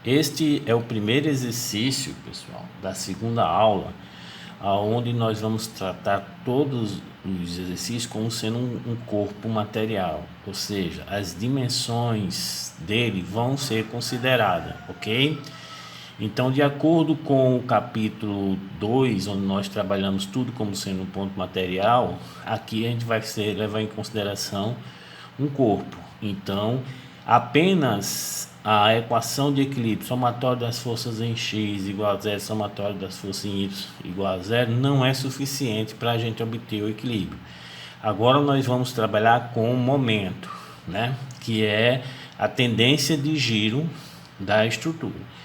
Este é o primeiro exercício, pessoal, da segunda aula, onde nós vamos tratar todos os exercícios como sendo um corpo material, ou seja, as dimensões dele vão ser consideradas, ok? Então, de acordo com o capítulo 2, onde nós trabalhamos tudo como sendo um ponto material, aqui a gente vai levar em consideração um corpo. Então, apenas a equação de equilíbrio, somatório das forças em x igual a zero, somatório das forças em y igual a zero, não é suficiente para a gente obter o equilíbrio. Agora nós vamos trabalhar com o momento, né? Que é a tendência de giro da estrutura.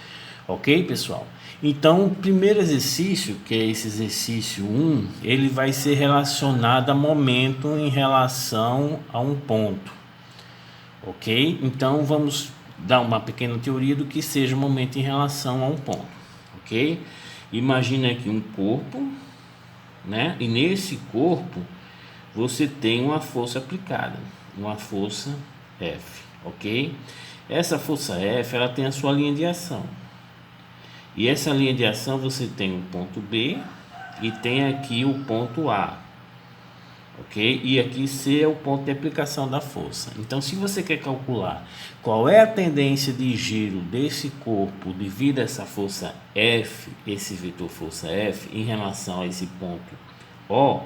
Ok, pessoal? Então, o primeiro exercício, que é esse exercício 1, ele vai ser relacionado a momento em relação a um ponto. Ok? Então, vamos dar uma pequena teoria do que seja momento em relação a um ponto. Ok? Imagina aqui um corpo, né? E nesse corpo, você tem uma força aplicada, uma força F. Ok? Essa força F, ela tem a sua linha de ação. E essa linha de ação você tem o ponto B e tem aqui o ponto A, ok? E aqui C é o ponto de aplicação da força. Então, se você quer calcular qual é a tendência de giro desse corpo devido a essa força F, esse vetor força F, em relação a esse ponto O,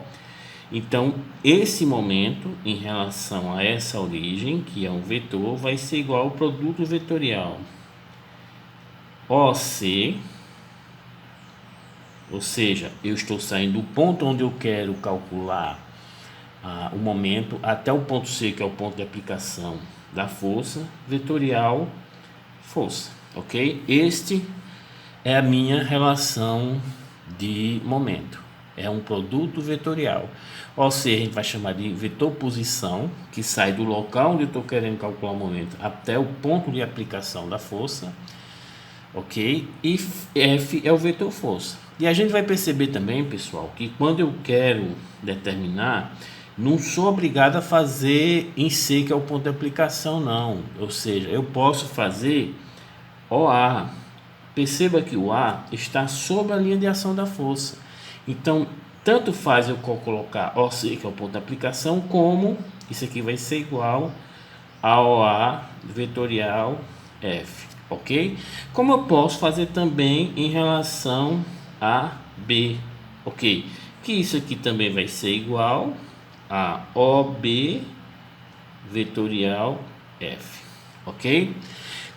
então esse momento em relação a essa origem, que é um vetor, vai ser igual ao produto vetorial OC, ou seja, eu estou saindo do ponto onde eu quero calcular o momento até o ponto C, que é o ponto de aplicação da força, vetorial força, ok? Este é a minha relação de momento, é um produto vetorial, ou seja, a gente vai chamar de vetor posição, que sai do local onde eu estou querendo calcular o momento até o ponto de aplicação da força, ok? E F é o vetor força. E a gente vai perceber também, pessoal, que quando eu quero determinar, não sou obrigado a fazer em C, que é o ponto de aplicação, não. Ou seja, eu posso fazer OA. Perceba que o A está sob a linha de ação da força. Então, tanto faz eu colocar OC, que é o ponto de aplicação, como isso aqui vai ser igual a OA vetorial F. Ok? Como eu posso fazer também em relação a B, ok? Que isso aqui também vai ser igual a OB vetorial F, ok?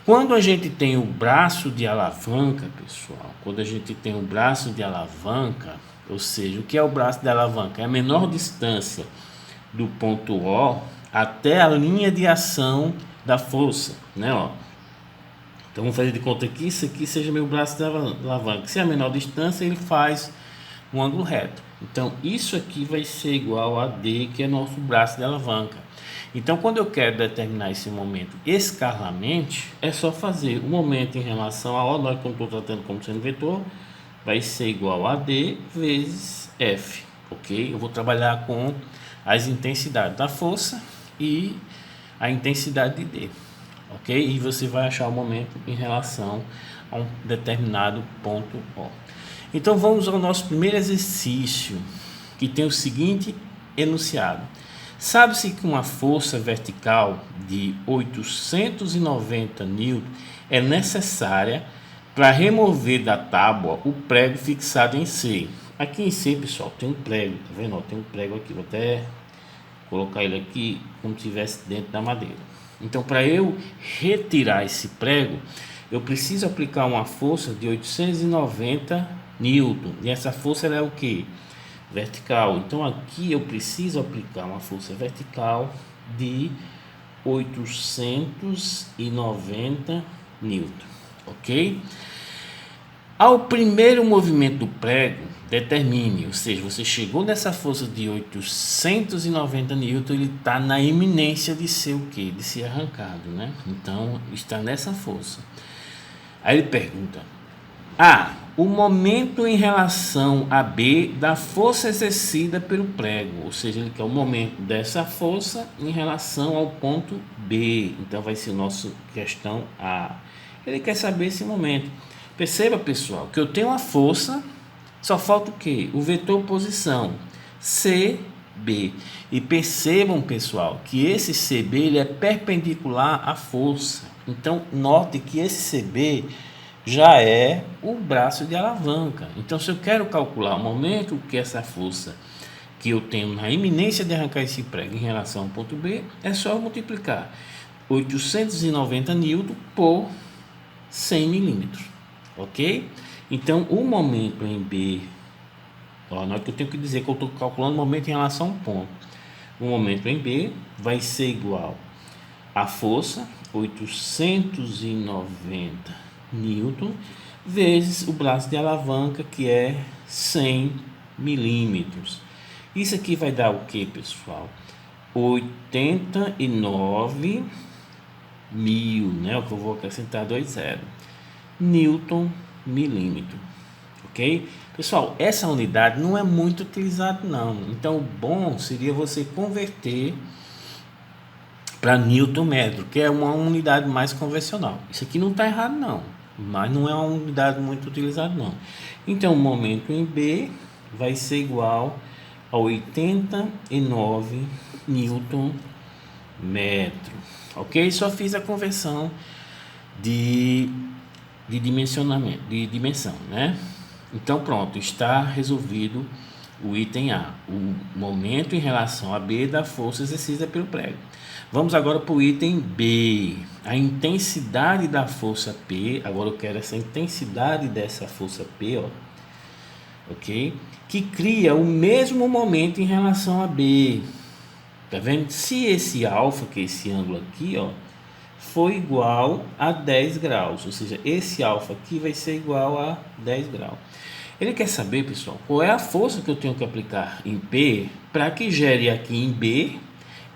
Quando a gente tem o braço de alavanca, pessoal, quando a gente tem o braço de alavanca, ou seja, o que é o braço de alavanca? É a menor distância do ponto O até a linha de ação da força, né, ó? Então vamos fazer de conta que isso aqui seja meu braço da alavanca. Se é a menor distância, ele faz um ângulo reto. Então isso aqui vai ser igual a D, que é nosso braço de alavanca. Então quando eu quero determinar esse momento escalarmente, é só fazer o momento em relação a O, nós como estou tratando como sendo vetor, vai ser igual a D vezes F, ok? Eu vou trabalhar com as intensidades da força e a intensidade de D. Ok? E você vai achar o momento em relação a um determinado ponto O. Então vamos ao nosso primeiro exercício, que tem o seguinte enunciado. Sabe-se que uma força vertical de 890 N é necessária para remover da tábua o prego fixado em C. Aqui em C, pessoal, tem um prego, tá vendo? Tem um prego aqui, vou até colocar ele aqui como se estivesse dentro da madeira. Então, para eu retirar esse prego, eu preciso aplicar uma força de 890 Newton. E essa força ela é o que? Vertical. Então, aqui eu preciso aplicar uma força vertical de 890 Newton. Ok? Ao primeiro movimento do prego, determine, ou seja, você chegou nessa força de 890 N, ele está na iminência de ser o quê? De ser arrancado, né? Então, está nessa força. Aí ele pergunta, o momento em relação a B da força exercida pelo prego, ou seja, ele quer o momento dessa força em relação ao ponto B. Então vai ser o nosso questão A. Ele quer saber esse momento. Perceba, pessoal, que eu tenho a força, só falta o quê? O vetor posição, CB. E percebam, pessoal, que esse CB ele é perpendicular à força. Então, note que esse CB já é o braço de alavanca. Então, se eu quero calcular o momento que essa força que eu tenho na iminência de arrancar esse prego em relação ao ponto B, é só eu multiplicar 890 newton por 100 milímetros, ok? Então, o momento em B, na hora que eu tenho que dizer que eu estou calculando o momento em relação a um ponto, o momento em B vai ser igual à força 890 newton vezes o braço de alavanca, que é 100 milímetros. Isso aqui vai dar o que, pessoal? 89 mil, né? O que eu vou acrescentar 20 newton milímetro, ok? Pessoal, essa unidade não é muito utilizada não, então o bom seria você converter para newton metro, que é uma unidade mais convencional. Isso aqui não está errado não, mas não é uma unidade muito utilizada não. Então o momento em B vai ser igual a 89 newton metro, ok? Só fiz a conversão de dimensionamento, de dimensão, né? Então pronto, está resolvido o item A, o momento em relação a B da força exercida pelo prego. Vamos agora para o item B, a intensidade da força P. Agora eu quero essa intensidade dessa força P, ó, ok? Que cria o mesmo momento em relação a B. Tá vendo? Se esse alfa, que é esse ângulo aqui, ó, for igual a 10 graus, ou seja, esse alfa aqui vai ser igual a 10 graus. Ele quer saber, pessoal, qual é a força que eu tenho que aplicar em P para que gere aqui em B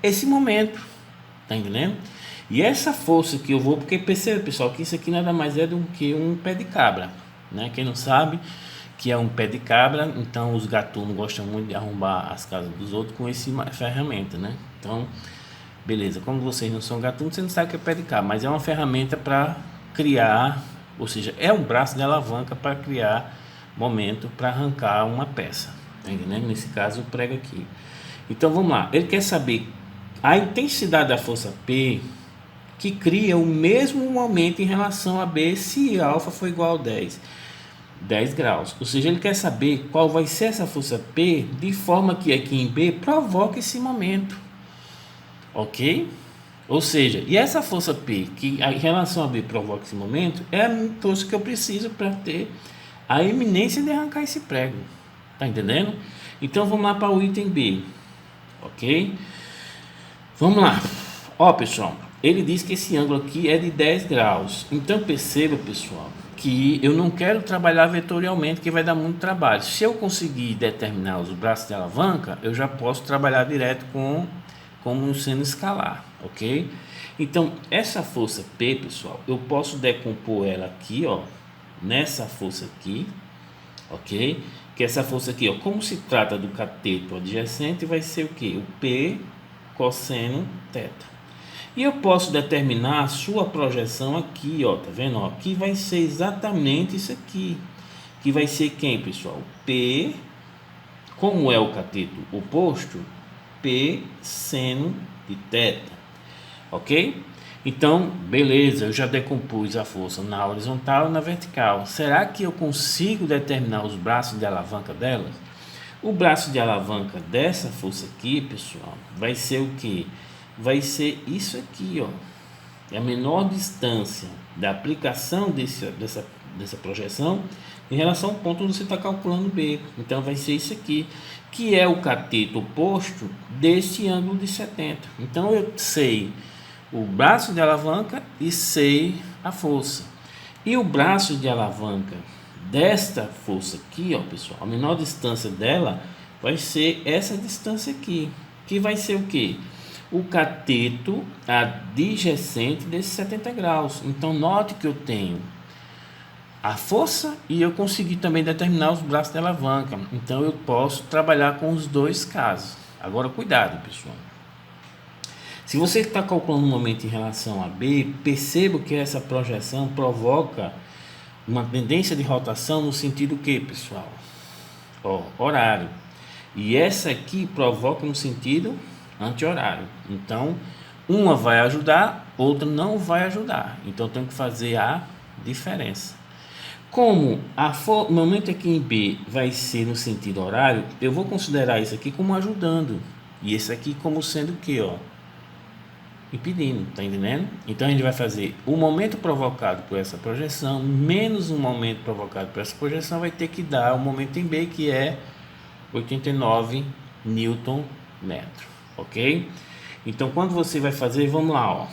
esse momento. Tá entendendo? E essa força que eu vou, porque perceba, pessoal, que isso aqui nada mais é do que um pé de cabra, né? Quem não sabe que é um pé de cabra, então os gatunos gostam muito de arrombar as casas dos outros com essa ferramenta, né? Então, beleza, como vocês não são gatunos, vocês não sabem o que é pé de cabra, mas é uma ferramenta para criar, ou seja, é um braço de alavanca para criar momento para arrancar uma peça, tá entendendo? Nesse caso, o prego aqui. Então, vamos lá, ele quer saber a intensidade da força P que cria o mesmo momento em relação a B se alfa for igual a 10 graus. Ou seja, ele quer saber qual vai ser essa força P de forma que aqui em B provoque esse momento, ok? Ou seja, e essa força P que em relação a B provoca esse momento é a força que eu preciso para ter a eminência de arrancar esse prego. Tá entendendo? Então vamos lá para o item B, ok? Vamos lá. Ó, pessoal, ele diz que esse ângulo aqui é de 10 graus. Então perceba, pessoal, que eu não quero trabalhar vetorialmente, que vai dar muito trabalho. Se eu conseguir determinar os braços de alavanca, eu já posso trabalhar direto como um seno escalar, ok? Então, essa força P, pessoal, eu posso decompor ela aqui, ó, nessa força aqui, ok? Que essa força aqui, ó, como se trata do cateto adjacente, vai ser o que? O P cosseno θ. E eu posso determinar a sua projeção aqui, ó, tá vendo? Ó, aqui vai ser exatamente isso aqui. Que vai ser quem, pessoal? P, como é o cateto oposto, P seno de θ. Ok? Então, beleza, eu já decompus a força na horizontal e na vertical. Será que eu consigo determinar os braços de alavanca delas? O braço de alavanca dessa força aqui, pessoal, vai ser o que? Vai ser isso aqui, ó. É a menor distância da aplicação dessa projeção em relação ao ponto onde você está calculando B. Então vai ser isso aqui, que é o cateto oposto desse ângulo de 70. Então eu sei o braço de alavanca e sei a força. E o braço de alavanca desta força aqui, ó, pessoal, a menor distância dela vai ser essa distância aqui, que vai ser o que? O cateto adjacente desses 70 graus. Então note que eu tenho a força e eu consegui também determinar os braços de alavanca. Então eu posso trabalhar com os dois casos. Agora cuidado, pessoal. Se você está calculando um momento em relação a B, perceba que essa projeção provoca uma tendência de rotação no sentido que, pessoal? Horário. E essa aqui provoca no sentido anti-horário. Então, uma vai ajudar, outra não vai ajudar. Então, tem que fazer a diferença. Como o momento aqui em B vai ser no sentido horário, eu vou considerar isso aqui como ajudando. E esse aqui como sendo o que, ó? Impedindo, tá entendendo? Então a gente vai fazer o momento provocado por essa projeção menos um momento provocado por essa projeção vai ter que dar o momento em B, que é 89 Newton metro, ok? Então quando você vai fazer, vamos lá, ó,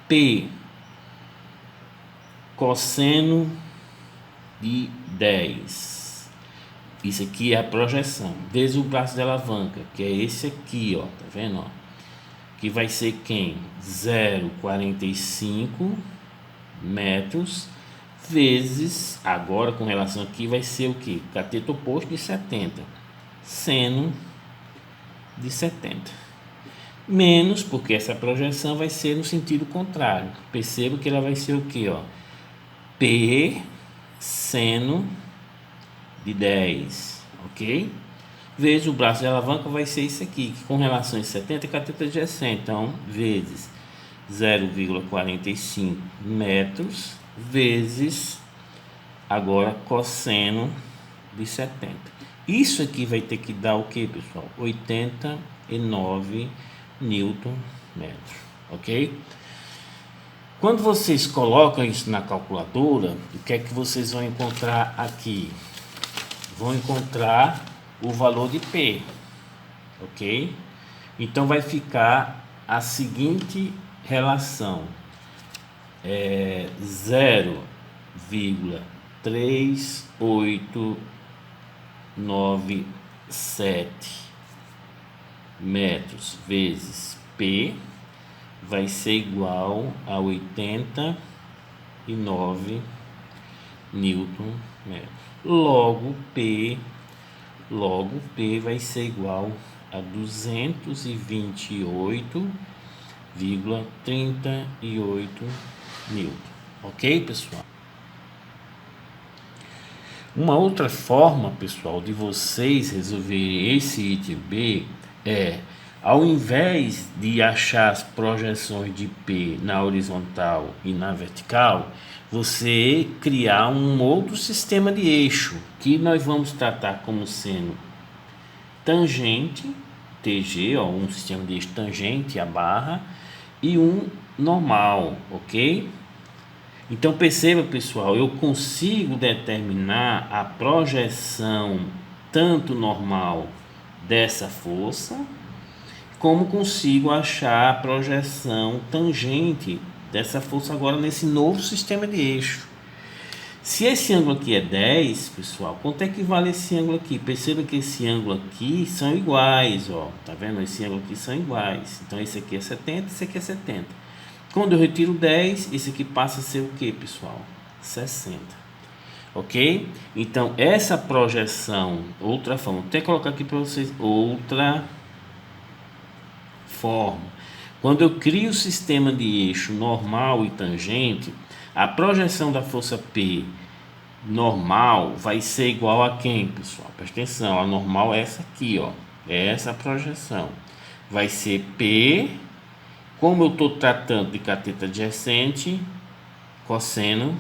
P cosseno de 10, isso aqui é a projeção, vezes o braço de alavanca, que é esse aqui, ó, tá vendo, ó? Que vai ser quem? 0,45 metros vezes, agora com relação aqui vai ser o que? Cateto oposto de 70, seno de 70, menos, porque essa projeção vai ser no sentido contrário. Perceba que ela vai ser o que, ó? P seno de 10, ok? Vezes o braço de alavanca vai ser isso aqui, que com relação a 70 é cateto adjacente, então vezes 0,45 metros vezes agora cosseno de 70. Isso aqui vai ter que dar o que, pessoal? 89 Newton metro, ok? Quando vocês colocam isso na calculadora, o que é que vocês vão encontrar aqui? Vão encontrar o valor de P, ok? Então vai ficar a seguinte relação, 0,3897 metros vezes P vai ser igual a 89 Newton metro. Logo P vai ser igual a 228,38 Newton. Ok, pessoal? Uma outra forma, pessoal, de vocês resolverem esse item B é, ao invés de achar as projeções de P na horizontal e na vertical, você criar um outro sistema de eixo, que nós vamos tratar como sendo tangente, TG, ó, um sistema de eixo tangente, a barra, e um normal, ok? Então perceba, pessoal, eu consigo determinar a projeção tanto normal dessa força, como consigo achar a projeção tangente dessa força agora nesse novo sistema de eixo. Se esse ângulo aqui é 10, pessoal, quanto é que vale esse ângulo aqui? Perceba que esse ângulo aqui são iguais, ó, tá vendo? Esse ângulo aqui são iguais. Então esse aqui é 70, esse aqui é 70. Quando eu retiro 10, esse aqui passa a ser o que, pessoal? 60. Ok? Então essa projeção, outra forma, vou até colocar aqui para vocês outra forma. Quando eu crio o sistema de eixo normal e tangente, a projeção da força P normal vai ser igual a quem, pessoal? Presta atenção, a normal é essa aqui, ó. É essa projeção. Vai ser P, como eu estou tratando de cateto adjacente, cosseno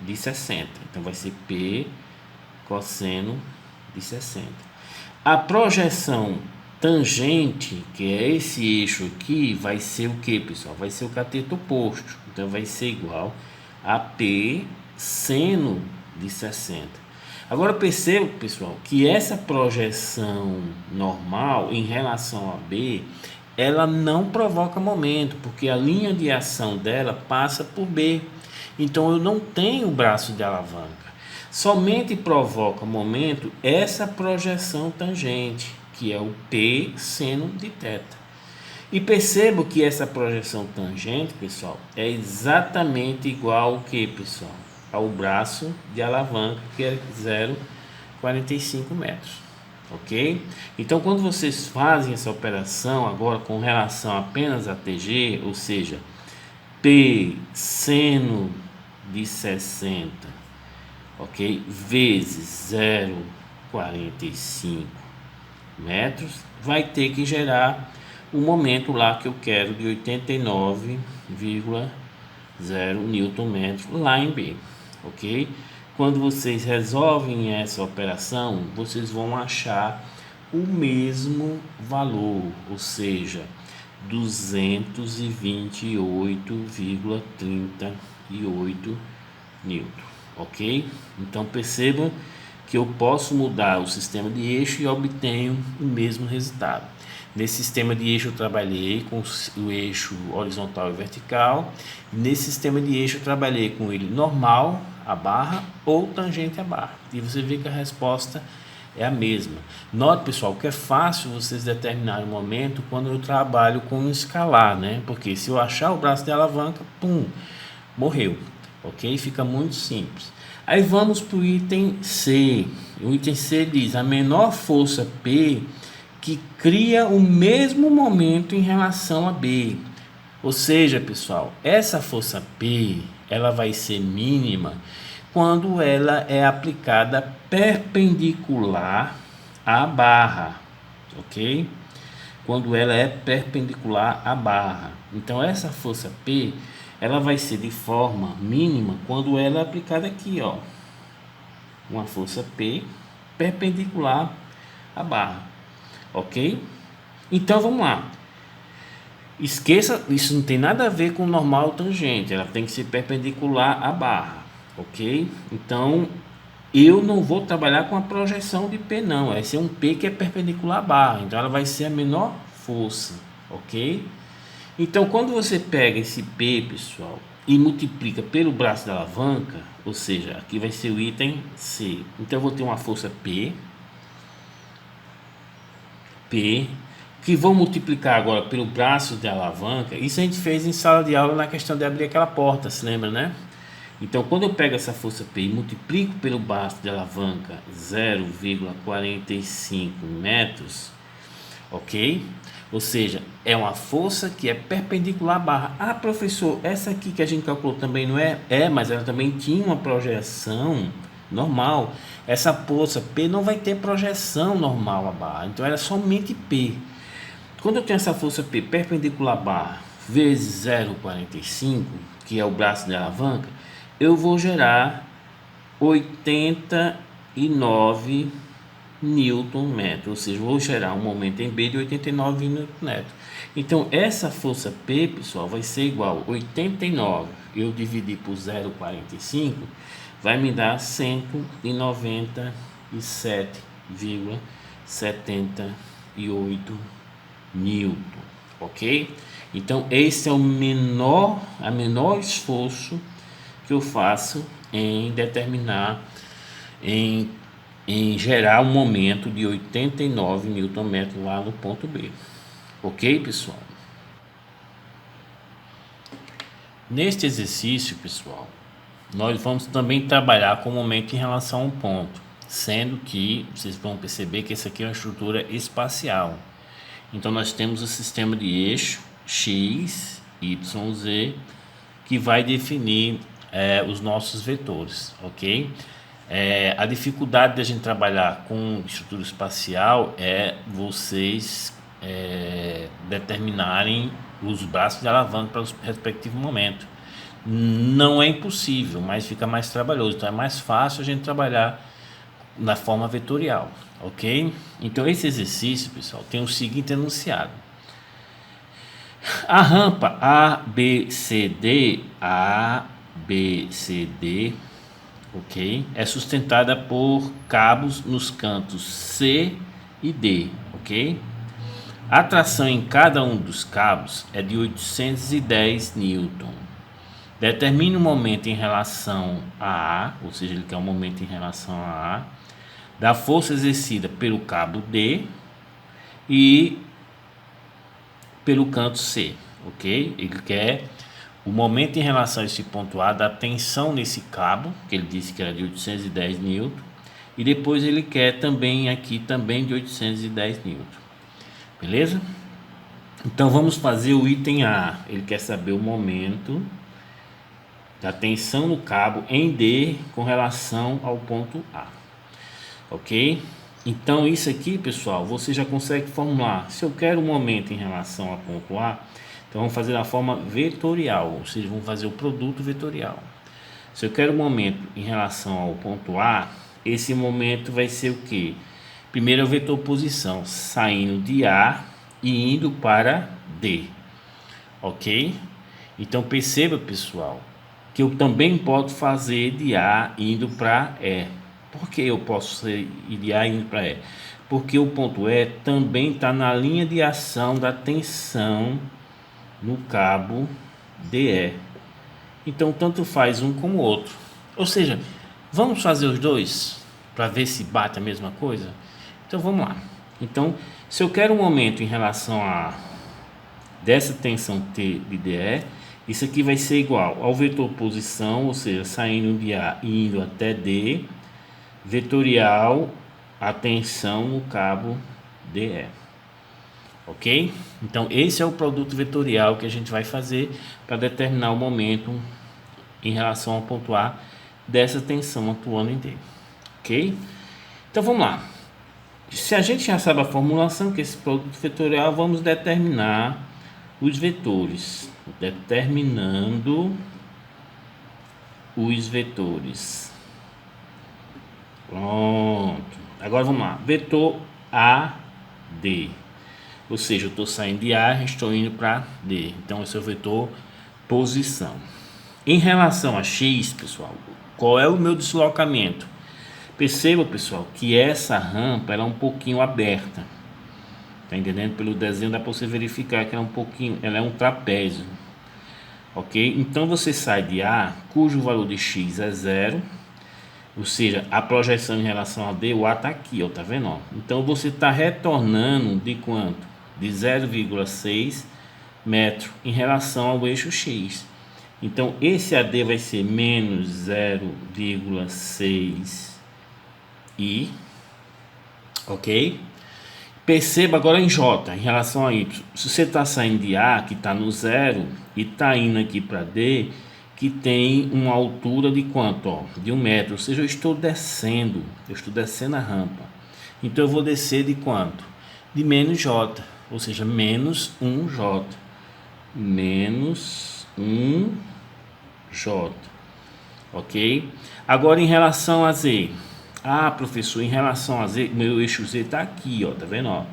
de 60. Então vai ser P cosseno de 60. A projeção tangente, que é esse eixo aqui, vai ser o que, pessoal? Vai ser o cateto oposto. Então vai ser igual a P seno de 60. Agora perceba, pessoal, que essa projeção normal em relação a B, ela não provoca momento, porque a linha de ação dela passa por B. Então eu não tenho braço de alavanca. Somente provoca momento essa projeção tangente, que é o P seno de θ. E percebo que essa projeção tangente, pessoal, é exatamente igual ao que, pessoal? ao braço de alavanca, que é 0,45 metros, ok? Então, quando vocês fazem essa operação agora com relação apenas a TG, ou seja, P seno de 60, ok, vezes 0,45 metros, vai ter que gerar o momento lá que eu quero de 89,0 Nm lá em B, ok? Quando vocês resolvem essa operação, vocês vão achar o mesmo valor, ou seja, 228,38 Newton, ok? Então percebam que eu posso mudar o sistema de eixo e obtenho o mesmo resultado. Nesse sistema de eixo eu trabalhei com o eixo horizontal e vertical. Nesse sistema de eixo eu trabalhei com ele normal, a barra, ou tangente à barra. E você vê que a resposta é a mesma. Note, pessoal, que é fácil vocês determinarem o momento quando eu trabalho com um escalar, né? Porque se eu achar o braço de alavanca, pum, morreu, ok? Fica muito simples. Aí vamos para o item C. O item C diz a menor força P que cria o mesmo momento em relação a B. Ou seja, pessoal, essa força P ela vai ser mínima quando ela é aplicada perpendicular à barra, ok? Quando ela é perpendicular à barra. Então essa força P ela vai ser de forma mínima quando ela é aplicada aqui, ó, uma força P perpendicular à barra, ok? Então vamos lá. Esqueça, isso não tem nada a ver com normal ou tangente, ela tem que ser perpendicular à barra, ok? Então eu não vou trabalhar com a projeção de P não, vai ser um P que é perpendicular à barra, então ela vai ser a menor força, ok? Então quando você pega esse P, pessoal, e multiplica pelo braço da alavanca, ou seja, aqui vai ser o item C, então eu vou ter uma força P, que vou multiplicar agora pelo braço de alavanca. Isso a gente fez em sala de aula na questão de abrir aquela porta, se lembra, né? Então quando eu pego essa força P e multiplico pelo braço de alavanca 0,45 metros, ok? Ou seja, é uma força que é perpendicular à barra. Ah, professor, essa aqui que a gente calculou também não é? É, mas ela também tinha uma projeção normal. Essa força P não vai ter projeção normal à barra, então ela é somente P. Quando eu tenho essa força P perpendicular à barra vezes 0,45, que é o braço de alavanca, eu vou gerar 89 Nm, ou seja, vou gerar um momento em B de 89 Nm. Então essa força P, pessoal, vai ser igual a 89, eu dividi por 0,45, vai me dar 197,78 Newton, ok? Então esse é a menor esforço que eu faço em determinar, em gerar um momento de 89 Nm lá no ponto B, ok, pessoal? Neste exercício, pessoal, nós vamos também trabalhar com o momento em relação a um ponto, sendo que vocês vão perceber que essa aqui é uma estrutura espacial. Então nós temos o sistema de eixo x, y, z, que vai definir os nossos vetores, ok? A dificuldade de a gente trabalhar com estrutura espacial é vocês determinarem os braços de alavanca para os respectivos momentos. Não é impossível, mas fica mais trabalhoso. Então é mais fácil a gente trabalhar na forma vetorial, ok? Então esse exercício, pessoal, tem o seguinte enunciado: a rampa ABCD, ok, é sustentada por cabos nos cantos C e D, ok? A tração em cada um dos cabos é de 810 Newton. Determine o momento em relação a A, ou seja, ele quer um momento em relação a A, da força exercida pelo cabo D e pelo canto C, ok? Ele quer o momento em relação a esse ponto A da tensão nesse cabo, que ele disse que era de 810 newton, e depois ele quer também aqui também de 810 newton. Beleza? Então vamos fazer o item A. Ele quer saber o momento da tensão no cabo em D com relação ao ponto A. Ok? Então isso aqui, pessoal, você já consegue formular. Se eu quero o momento em relação ao ponto A, então vamos fazer da forma vetorial, ou seja, vamos fazer o produto vetorial. Se eu quero o momento em relação ao ponto A, esse momento vai ser o que? Primeiro é o vetor posição, saindo de A e indo para D. Ok? Então perceba, pessoal, que eu também posso fazer de A indo para E. Por que eu posso ir de A indo para E? Porque o ponto E também está na linha de ação da tensão no cabo DE. Então tanto faz um como o outro. Ou seja, vamos fazer os dois para ver se bate a mesma coisa? Então vamos lá. Então, se eu quero um momento em relação a dessa tensão T de DE, isso aqui vai ser igual ao vetor posição, ou seja, saindo de A e indo até D, vetorial a tensão no cabo DE. Ok? Então esse é o produto vetorial que a gente vai fazer para determinar o momento em relação ao ponto A dessa tensão atuando em D. Ok? Então vamos lá. Se a gente já sabe a formulação que esse produto vetorial, vamos determinar os vetores. Determinando os vetores. Pronto. Agora vamos lá. Vetor AD. Ou seja, eu estou saindo de A, estou indo para D. Então esse é o vetor posição. Em relação a X, pessoal, qual é o meu deslocamento? Perceba, pessoal, que essa rampa ela é um pouquinho aberta. Tá entendendo? Pelo desenho dá para você verificar que ela é um pouquinho, ela é um trapézio. Ok? Então você sai de A, cujo valor de X é 0. Ou seja, a projeção em relação a D, o A está aqui, ó, tá vendo? Ó? Então você está retornando de quanto? De 0,6 metro em relação ao eixo X. Então esse AD vai ser menos 0,6 I, ok? Perceba agora em J, em relação a Y. Se você está saindo de A, que está no 0, e está indo aqui para D, que tem uma altura de quanto? Ó, de 1 metro. Ou seja, eu estou descendo a rampa. Então eu vou descer de quanto? De menos J, ou seja, menos 1J. Menos 1J. Ok? Agora em relação a Z. Ah, professor, em relação a Z, meu eixo Z está aqui, ó, tá vendo? Ó?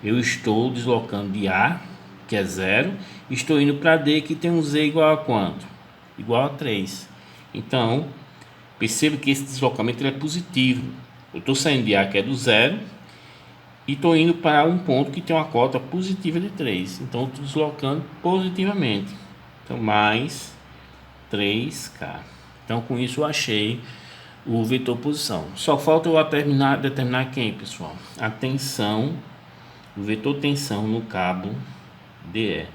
Eu estou deslocando de A, que é 0, estou indo para D, que tem um Z igual a quanto? Igual a 3. Então, perceba que esse deslocamento ele é positivo. Eu estou saindo de A, que é do 0, e estou indo para um ponto que tem uma cota positiva de 3. Então, estou deslocando positivamente. Então, mais 3K. Então, com isso, eu achei o vetor posição. Só falta eu determinar quem, pessoal? A tensão, o vetor tensão no cabo DE,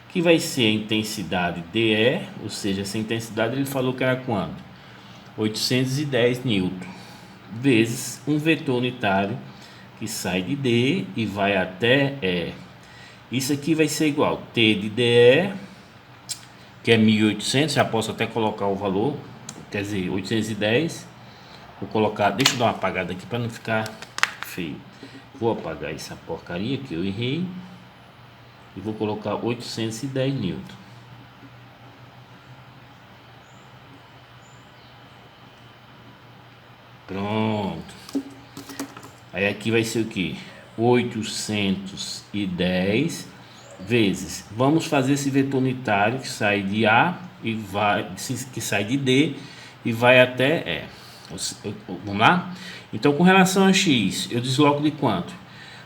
que vai ser a intensidade DE, ou seja, essa intensidade ele falou que era quanto? 810 newton, vezes um vetor unitário que sai de D e vai até E. Isso aqui vai ser igual T de DE, que é 1800, já posso até colocar o valor, quer dizer, 810. Vou colocar, deixa eu dar uma apagada aqui para não ficar feio. Vou apagar essa porcaria que eu errei e vou colocar 810 newton. Pronto. Aí aqui vai ser o que? 810 vezes. Vamos fazer esse vetor unitário que sai de A e que sai de D e vai até E. Vamos lá? Então, com relação a X, eu desloco de quanto?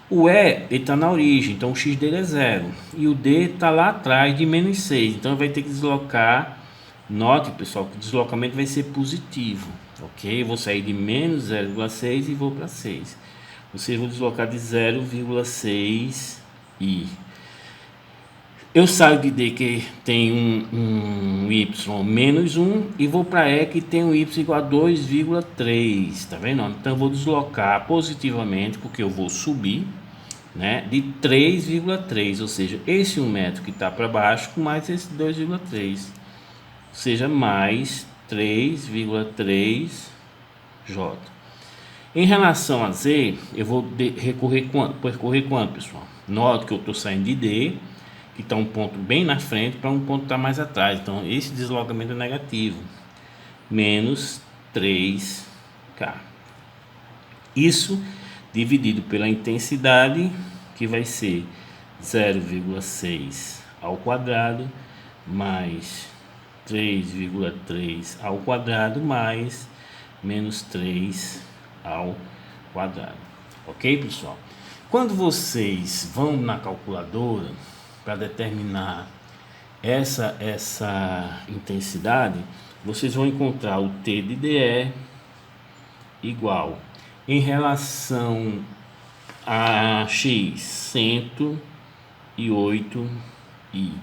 O E está na origem, então o X dele é 0. E o D está lá atrás de menos 6. Então, vai ter que deslocar. Note, pessoal, que o deslocamento vai ser positivo. Ok? Eu vou sair de menos 0,6 e vou para 6. Ou seja, vou deslocar de 0,6 I. Eu saio de D que tem um Y menos 1 e vou para E que tem um Y igual a 2,3, tá vendo? Então eu vou deslocar positivamente, porque eu vou subir, né, de 3,3, ou seja, esse 1 metro que está para baixo mais esse 2,3, ou seja, mais 3,3 J. Em relação a Z, eu vou percorrer quanto, pessoal? Note que eu estou saindo de D, que está um ponto bem na frente, para um ponto que está mais atrás. Então, esse deslocamento é negativo. Menos 3K. Isso dividido pela intensidade, que vai ser 0,6 ao quadrado, mais 3,3 ao quadrado, mais menos 3 ao quadrado. Ok, pessoal? Quando vocês vão na calculadora para determinar essa intensidade, vocês vão encontrar o T de DE igual, em relação a X, 108 I,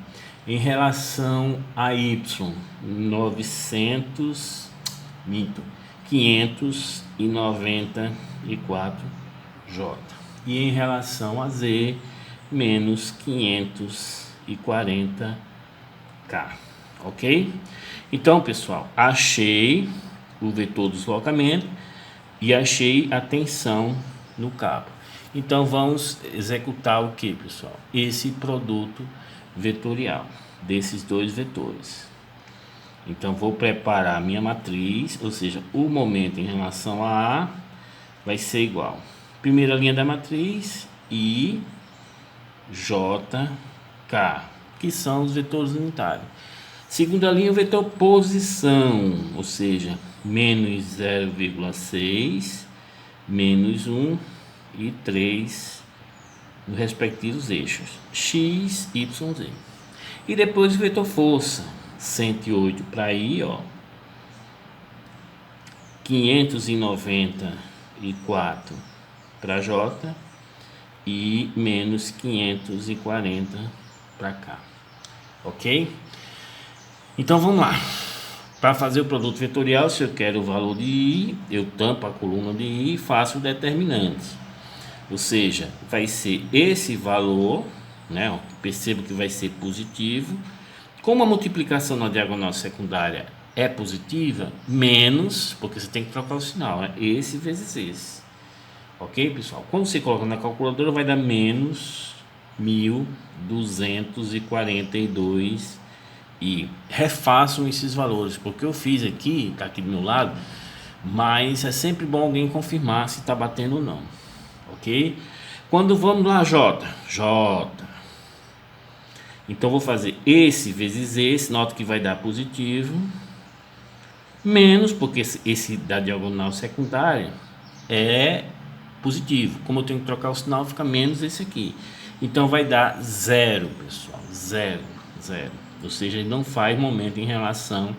em relação a Y, 594 J, e em relação a Z, menos 540 K, ok? Então, pessoal, achei o vetor do deslocamento e achei a tensão no cabo. Então, vamos executar o que, pessoal? Esse produto vetorial desses dois vetores. Então, vou preparar a minha matriz, ou seja, o momento em relação a vai ser igual. Primeira linha da matriz, I, J, K, que são os vetores unitários. Segunda linha, o vetor posição, ou seja, menos 0,6, menos 1 e 3 nos respectivos eixos, X, Y, Z. E depois o vetor força, 108 para I, ó, 594 para J e menos 540 para cá, ok? Então vamos lá. Para fazer o produto vetorial, se eu quero o valor de I, eu tampo a coluna de I e faço o determinante. Ou seja, vai ser esse valor, né? Perceba que vai ser positivo. Como a multiplicação na diagonal secundária é positiva, menos, porque você tem que trocar o sinal, né? Esse vezes esse. Ok, pessoal? Quando você coloca na calculadora, vai dar menos 1.242 e refaçam esses valores, porque eu fiz aqui, tá aqui do meu lado, mas é sempre bom alguém confirmar se está batendo ou não, ok? Quando vamos lá, J, então vou fazer esse vezes esse, nota que vai dar positivo, menos, porque esse da diagonal secundária é positivo, como eu tenho que trocar o sinal, fica menos esse aqui, então vai dar zero, pessoal, zero, ou seja, ele não faz momento em relação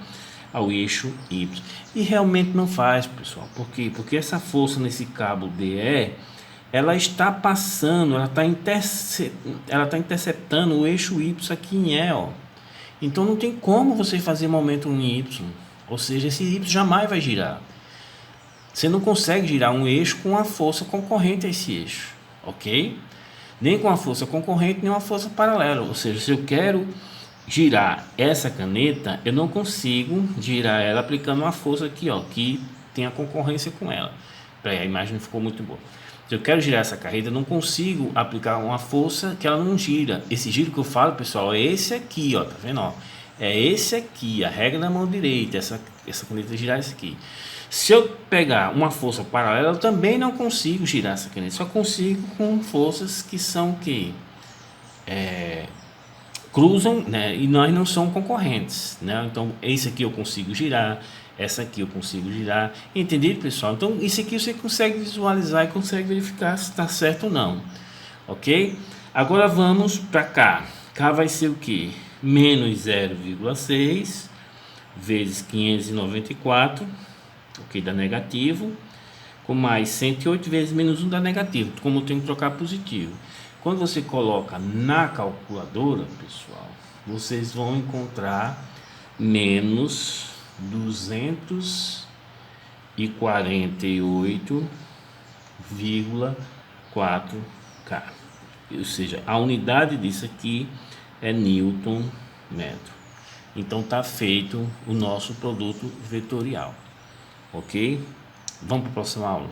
ao eixo Y, e realmente não faz, pessoal. Por quê? Porque essa força nesse cabo DE, ela está passando, ela está interceptando o eixo Y aqui em E, ó. Então não tem como você fazer momento em Y, ou seja, esse Y jamais vai girar. Você não consegue girar um eixo com a força concorrente a esse eixo, ok? Nem com a força concorrente, nem uma força paralela. Ou seja, se eu quero girar essa caneta, eu não consigo girar ela aplicando uma força aqui, ó, que tem a concorrência com ela. A imagem ficou muito boa. Se eu quero girar essa carreta, eu não consigo aplicar uma força que ela não gira. Esse giro que eu falo, pessoal, é esse aqui, ó, tá vendo, ó? É esse aqui, a regra da mão direita, essa caneta girar esse aqui. Se eu pegar uma força paralela, eu também não consigo girar essa caneta. Só consigo com forças que são que cruzam, né? E nós não somos concorrentes, né? Então, esse aqui eu consigo girar, essa aqui eu consigo girar. Entendido, pessoal? Então, isso aqui você consegue visualizar e consegue verificar se está certo ou não. Ok? Agora vamos para cá. Cá vai ser o que? Menos 0,6 vezes 594, ok, dá negativo, com mais 108 vezes menos 1 dá negativo, como eu tenho que trocar positivo. Quando você coloca na calculadora, pessoal, vocês vão encontrar menos 248,4K. Ou seja, a unidade disso aqui é Newton metro. Então está feito o nosso produto vetorial, ok? Vamos para a próxima aula.